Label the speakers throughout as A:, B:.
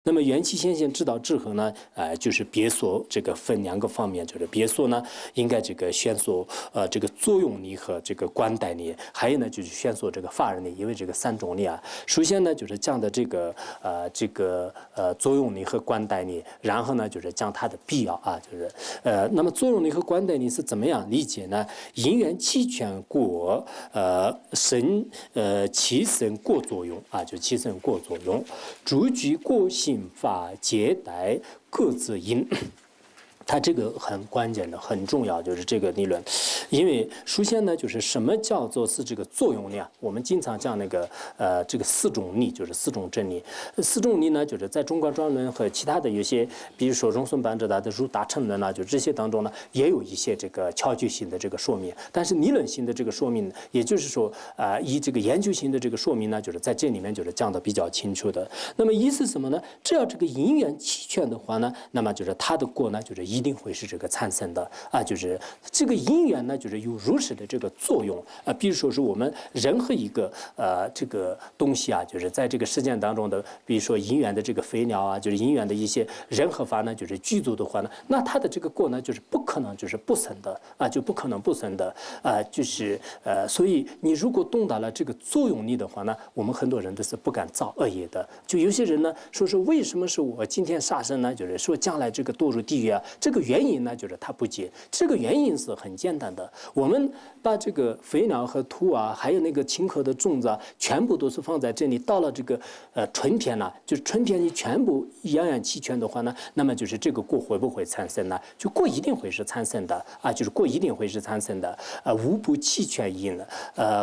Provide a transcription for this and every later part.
A: 那么元气先行知道之后呢，就是别说这个分两个方面，就是别说呢应该这个宣说这个作用力和这个观待力，还有呢就是宣说这个法人力，因为这个三种力啊，首先呢就是讲的这个作用力和观待力，然后呢就是讲它的必要啊，就是那么作用力和观待力是怎么样理解呢？因缘气全过其身过作用啊，就其身过作用，诸具过性法皆待各自因。它这个很关键的，很重要，就是这个理论。因为首先呢，就是什么叫做是这个作用力啊？我们经常讲那个这个四种力，就是四种真理。四种力呢，就是在中观专论和其他的有些，比如说荣顺班哲的入大乘论呢，就这些当中呢，也有一些这个巧具性的这个说明。但是理论性的这个说明，也就是说以这个研究性的这个说明呢，就是在这里面就是讲的比较清楚的。那么意思什么呢？只要这个因缘齐全的话呢，那么就是它的果呢，就是一定会是这个产生的啊，就是这个因缘呢，就是有如实的这个作用啊。比如说是我们任何一个这个东西啊，就是在这个实践当中的，比如说因缘的这个飞鸟啊，就是因缘的一些任何法呢，就是具足的话呢，那它的这个果呢，就是不可能就是不生的啊，就不可能不生的啊，就是所以你如果懂得了这个作用力的话呢，我们很多人都是不敢造恶业的。就有些人呢说是为什么是我今天杀生呢？就是说将来这个堕入地狱啊，这个原因呢就是他不解。这个原因是很简单的，我们把这个肥料和土啊，还有那个青稞的种子啊，全部都是放在这里。到了这个春天了，就是春天你全部样样齐全的话呢，那么就是这个果会不会产生呢？就果一定会是产生的啊，就是果一定会是产生的。无不齐全因，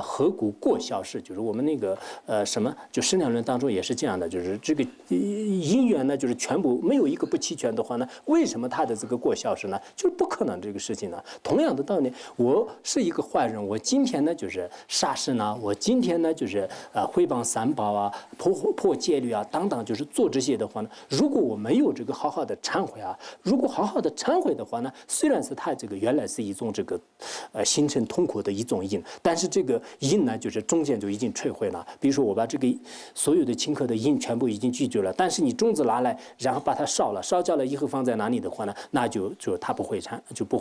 A: 何故过消失？就是我们那个什么，就生量论当中也是这样的，就是这个因缘呢，就是全部没有一个不齐全的话呢，为什么它的这个过消失呢？就是不可能这个事情呢。同样的道理，我是一个坏人，我今天呢就是杀生啊，我今天呢就是毁谤三宝啊，破戒律啊等等，就是做这些的话呢，如果我没有这个好好的忏悔啊，如果好好的忏悔的话呢，虽然是它这个原来是一种这个形成痛苦的一种因，但是这个因呢，就是中间就已经摧毁了。比如说我把这个所有的青稞的因全部已经拒绝了，但是你种子拿来，然后把它烧了，烧焦了以后放在哪里的话呢，那就它不会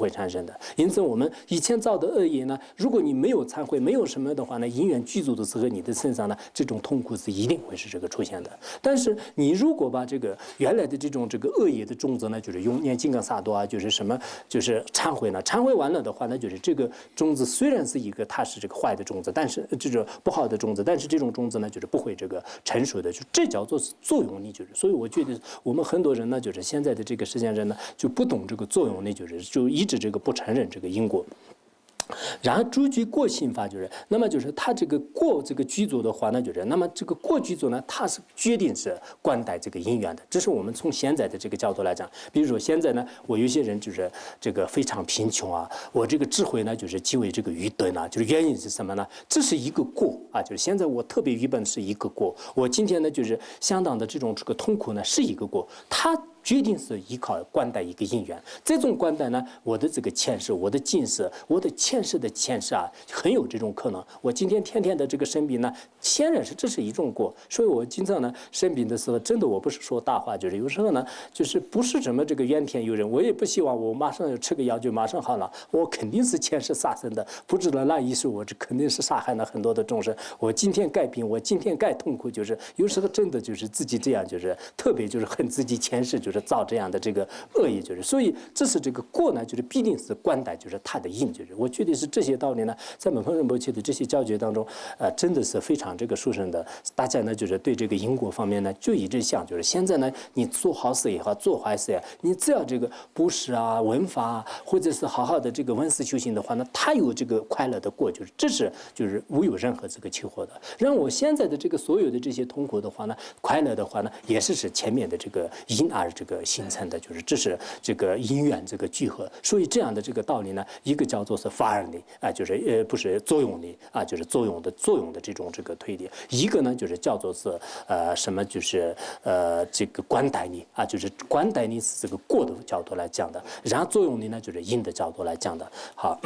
A: 产生的。因此我们以前造的恶业呢，如果你没有忏悔，没有什么的话呢，因缘具足的时候，你的身上呢，这种痛苦是一定会是这个出现的。但是你如果把这个原来的这种恶业的种子呢，就是用念金刚萨埵啊，就是什么，就是忏悔呢，忏悔完了的话呢，就是这个种子虽然是一个它是这个坏的种子，但是这种不好的种子，但是这种种子呢，就是不会这个成熟的，就这叫做是作用力，就是所以我觉得我们很多人呢，就是现在的这个实践人呢，就不懂这个作用力，就一直这个不承认这个因果。然后诸具过性法就是，那么就是他这个过这个具足的话呢，就是那么这个过具足呢，它是决定是观待这个因缘的。这是我们从现在的这个角度来讲，比如说现在呢，我有些人就是这个非常贫穷啊，我这个智慧呢就是极为这个愚钝啊，就是原因是什么呢？这是一个过啊，就是现在我特别愚笨是一个过，我今天呢就是相当的这个痛苦呢是一个过，它决定是依靠观待一个因缘，这种观待呢，我的这个前世，我的今世，我的前世的前世啊，很有这种可能。我今天天天的这个生病呢，显然是这是一种果。所以我经常呢生病的时候，真的我不是说大话，就是有时候呢，就是不是什么这个怨天尤人，我也不希望我马上吃个药就马上好了，我肯定是前世杀生的，不知道那一世我这肯定是杀害了很多的众生。我今天该病，我今天该痛苦，就是有时候真的就是自己这样，就是特别就是恨自己前世就是造这样的这个恶业，就是所以这是这个过呢，就是必定是观待，就是他的因，就是我觉得是这些道理呢，在本峰仁波切的这些教学当中，真的是非常这个殊胜的。大家呢就是对这个因果方面呢就一直想，就是现在呢你做好事也好，做坏事呀，你只要这个布施啊、闻法啊，或者是好好的这个闻思修行的话呢，他有这个快乐的过，就是这是就是无有任何这个起惑的。让我现在的这个所有的这些痛苦的话呢，快乐的话呢，也是前面的这个因而这个形成的，就是这是这个因缘这个聚合。所以这样的这个道理呢，一个叫做是法尔力啊，就是不是作用力啊，就是作用的这种这个推理；一个呢就是叫做是什么，就是这个观待力啊，就是观待力是这个过的角度来讲的，然后作用力呢就是因的角度来讲的。好。